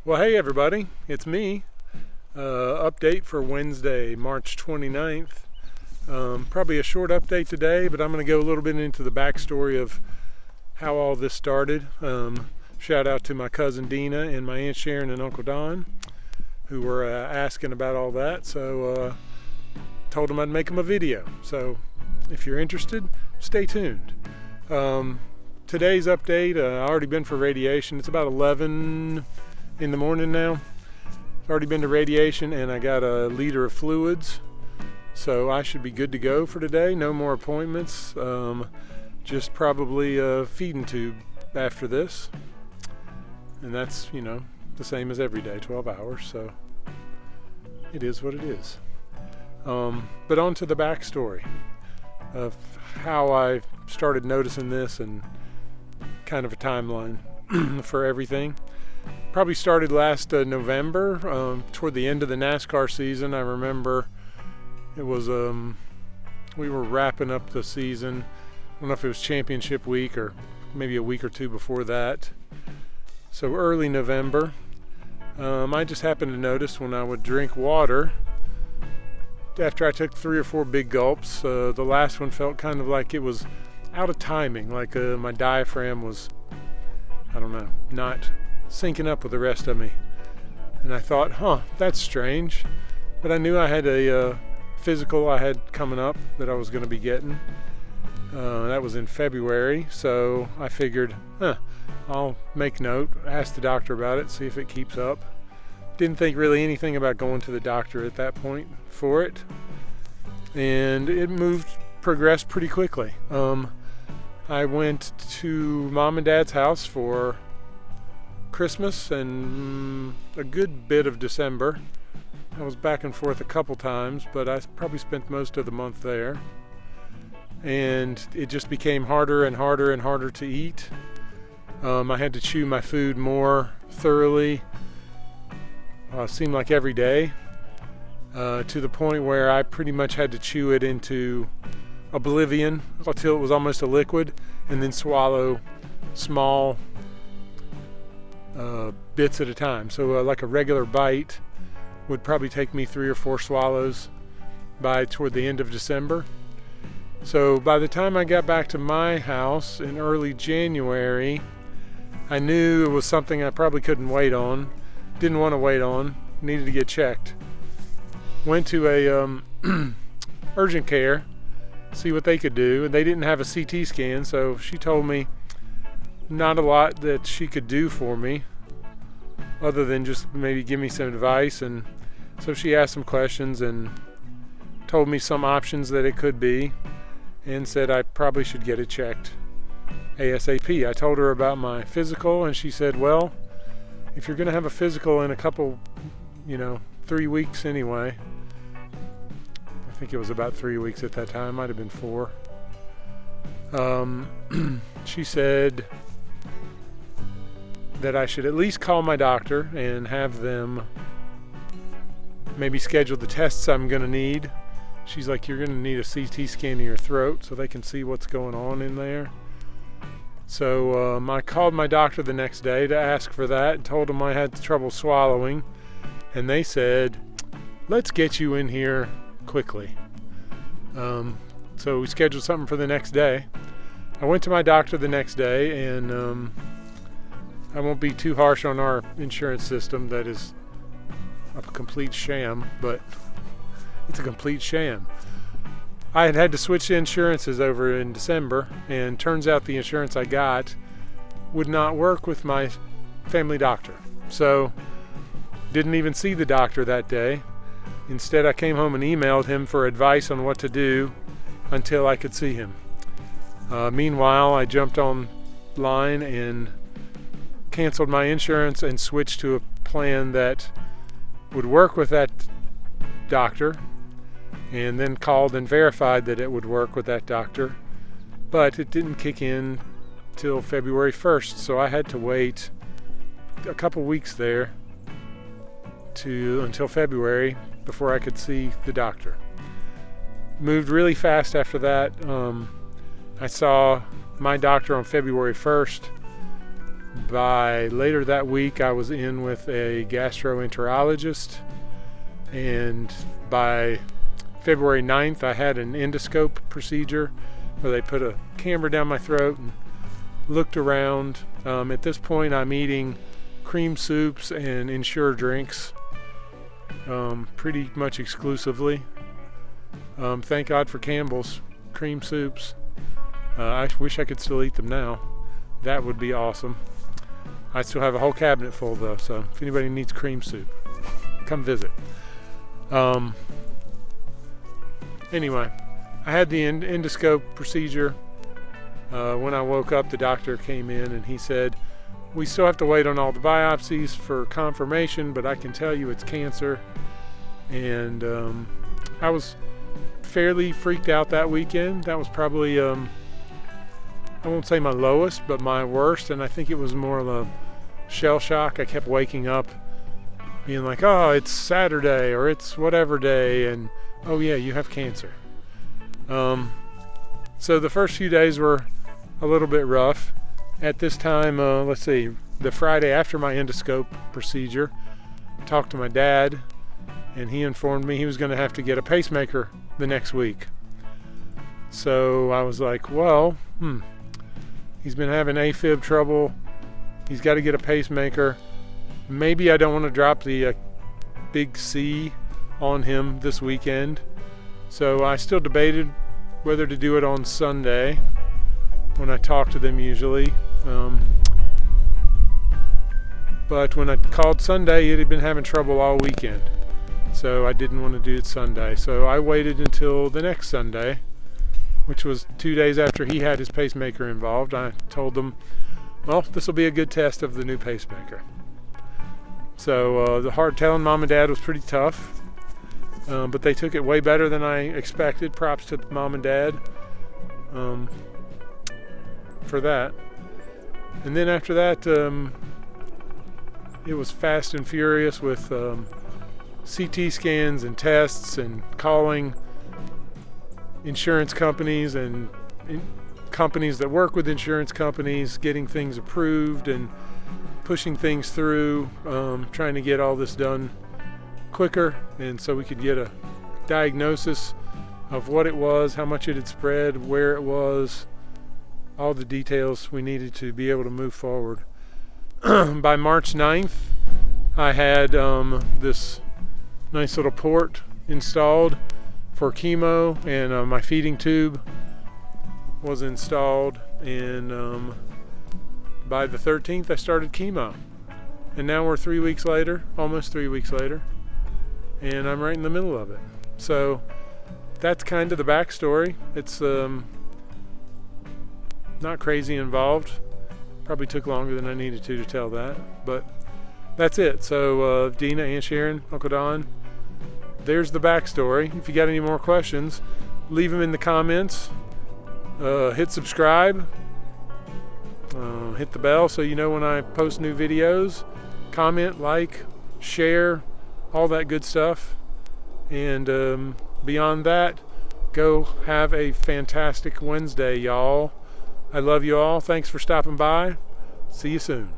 Well, hey everybody, it's me. Update for Wednesday, March 29th. Probably a short update today, but I'm going to go a little bit into the backstory of how all this started. Shout out to my cousin Dina and my Aunt Sharon and Uncle Don, who were asking about all that. So told them I'd make them a video. So if you're interested, stay tuned. Today's update, I already been for radiation. It's about 11 in the morning now. Already been to radiation, and I got a liter of fluids, so I should be good to go for today. No more appointments, just probably a feeding tube after this, and that's the same as every day, 12 hours, so it is what it is. But on to the backstory of how I started noticing this and kind of a timeline for everything. Probably started last November, toward the end of the NASCAR season. I remember it was, we were wrapping up the season. I don't know if it was championship week or maybe a week or two before that. So early November. I just happened to notice when I would drink water, after I took 3 or 4 big gulps, the last one felt kind of like it was out of timing, like my diaphragm was, I don't know, not syncing up with the rest of me. And I thought, that's strange. But I knew I had a physical I had coming up that I was going to be getting. That was in February, so I figured, I'll make note, ask the doctor about it, see if it keeps up. Didn't think really anything about going to the doctor at that point for it. And it progressed pretty quickly. I went to Mom and Dad's house for Christmas and a good bit of December. I was back and forth a couple times, but I probably spent most of the month there. And it just became harder and harder and harder to eat. I had to chew my food more thoroughly. Seemed like every day, to the point where I pretty much had to chew it into oblivion until it was almost a liquid, and then swallow small bits at a time. So like a regular bite would probably take me 3 or 4 swallows toward the end of December. So by the time I got back to my house in early January, I knew it was something I probably couldn't wait on, didn't want to wait on, needed to get checked. Went to a urgent care, see what they could do, and they didn't have a CT scan, so she told me not a lot that she could do for me other than just maybe give me some advice. And so she asked some questions and told me some options that it could be, and said I probably should get it checked ASAP. I told her about my physical, and she said, well, if you're going to have a physical in a couple, 3 weeks anyway, I think it was about 3 weeks at that time, might have been 4. She said that I should at least call my doctor and have them maybe schedule the tests I'm going to need. She's like, you're going to need a CT scan of your throat so they can see what's going on in there. So I called my doctor the next day to ask for that and told them I had trouble swallowing. And they said, let's get you in here quickly. So we scheduled something for the next day. I went to my doctor the next day, and I won't be too harsh on our insurance system that is a complete sham, but it's a complete sham. I had to switch insurances over in December, and turns out the insurance I got would not work with my family doctor. So didn't even see the doctor that day. Instead, I came home and emailed him for advice on what to do until I could see him. Meanwhile, I jumped online and canceled my insurance and switched to a plan that would work with that doctor, and then called and verified that it would work with that doctor, but it didn't kick in till February 1st, so I had to wait a couple weeks there until February before I could see the doctor. Moved really fast after that. I saw my doctor on February 1st. By later that week, I was in with a gastroenterologist, and by February 9th, I had an endoscope procedure where they put a camera down my throat and looked around. At this point, I'm eating cream soups and Ensure drinks pretty much exclusively. Thank God for Campbell's cream soups. I wish I could still eat them now. That would be awesome. I still have a whole cabinet full though, so if anybody needs cream soup, come visit. Anyway, I had the endoscope procedure. When I woke up, the doctor came in and he said, we still have to wait on all the biopsies for confirmation, but I can tell you it's cancer. And I was fairly freaked out that weekend. That was probably, I won't say my lowest, but my worst. And I think it was more of a shell shock. I kept waking up being like, oh, it's Saturday or it's whatever day. And oh yeah, you have cancer. So the first few days were a little bit rough. At this time, let's see, the Friday after my endoscope procedure, I talked to my dad, and he informed me he was going to have to get a pacemaker the next week. So I was like, well, he's been having AFib trouble. He's got to get a pacemaker. Maybe I don't want to drop the big C on him this weekend. So I still debated whether to do it on Sunday when I talk to them usually. But when I called Sunday, it had been having trouble all weekend. So I didn't want to do it Sunday. So I waited until the next Sunday, which was 2 days after he had his pacemaker involved. I told them, well, this will be a good test of the new pacemaker. So the hard telling mom and dad was pretty tough. But they took it way better than I expected. Props to mom and dad for that. And then after that, it was fast and furious with CT scans and tests and calling insurance companies and companies that work with insurance companies, getting things approved and pushing things through, trying to get all this done quicker, and so we could get a diagnosis of what it was, how much it had spread, where it was, all the details we needed to be able to move forward. By March 9th, I had this nice little port installed for chemo, and my feeding tube was installed, and by the 13th I started chemo, and now we're 3 weeks later, almost 3 weeks later, and I'm right in the middle of it. So that's kind of the backstory. It's not crazy involved. Probably took longer than I needed to tell that, but that's it. So Dina, Aunt Sharon, Uncle Don, there's the backstory. If you got any more questions, leave them in the comments. Hit subscribe, hit the bell so you know when I post new videos. Comment, like, share, all that good stuff. And beyond that, go have a fantastic Wednesday, y'all. I love you all. Thanks for stopping by. See you soon.